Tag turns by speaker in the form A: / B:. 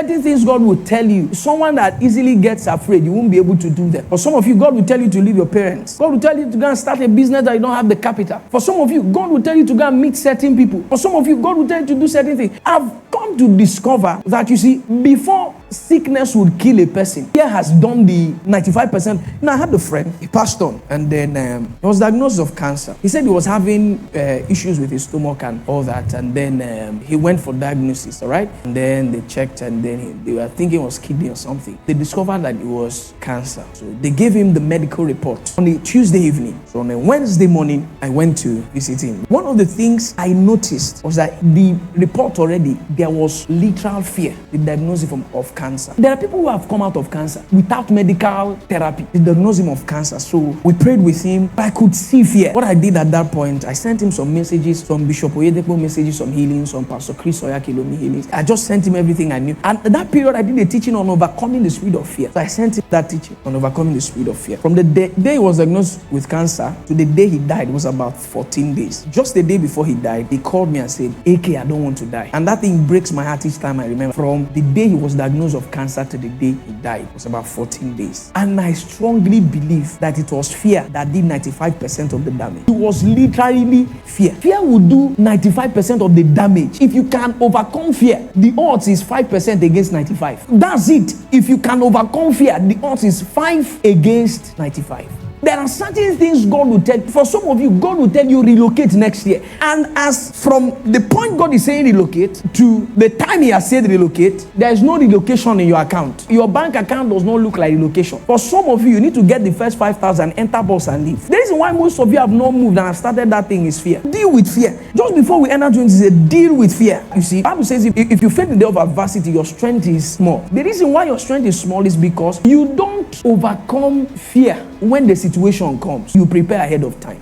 A: certain things God will tell you. Someone that easily gets afraid, you won't be able to do them. For some of you, God will tell you to leave your parents. God will tell you to go and start a business that you don't have the capital. For some of you, God will tell you to go and meet certain people. For some of you, God will tell you to do certain things. I've come to discover that, you see, before sickness would kill a person, fear has done the 95%. I had a friend, he passed on, and then he was diagnosed of cancer. He said he was having issues with his stomach and all that, and then he went for diagnosis, all right? And then they checked, and then they were thinking it was kidney or something. They discovered that it was cancer. So they gave him the medical report on a Tuesday evening. So on a Wednesday morning, I went to visit him. One of the things I noticed was that the report already, there was literal fear, the diagnosis of cancer. There are people who have come out of cancer without medical therapy. They diagnosed him of cancer. So we prayed with him. I could see fear. What I did at that point, I sent him some messages, some Bishop Oyedepo messages, some healings, some Pastor Chris Oyakilomi healings. I just sent him everything I knew. And at that period, I did a teaching on overcoming the spirit of fear. So I sent him that teaching on overcoming the spirit of fear. From the day he was diagnosed with cancer to the day he died was about 14 days. Just the day before he died, he called me and said, AK, I don't want to die. And that thing breaks my heart each time I remember. From the day he was diagnosed of cancer to the day he died was about 14 days. And I strongly believe that it was fear that did 95% of the damage. It was literally fear. Fear will do 95% of the damage. If you can overcome fear, the odds is 5% against 95. That's it. If you can overcome fear, the odds is 5 against 95. There are certain things God will tell you. For some of you, God will tell you relocate next year. And as from the point God is saying relocate to the time he has said relocate, there is no relocation in your account. Your bank account does not look like relocation. For some of you, you need to get the first 5,000, enter bus and leave. The reason why most of you have not moved and have started that thing is fear. Deal with fear. Just before we enter 20, it says deal with fear. You see, the Bible says if you face the day of adversity, your strength is small. The reason why your strength is small is because you don't overcome fear when the situation comes. You prepare ahead of time.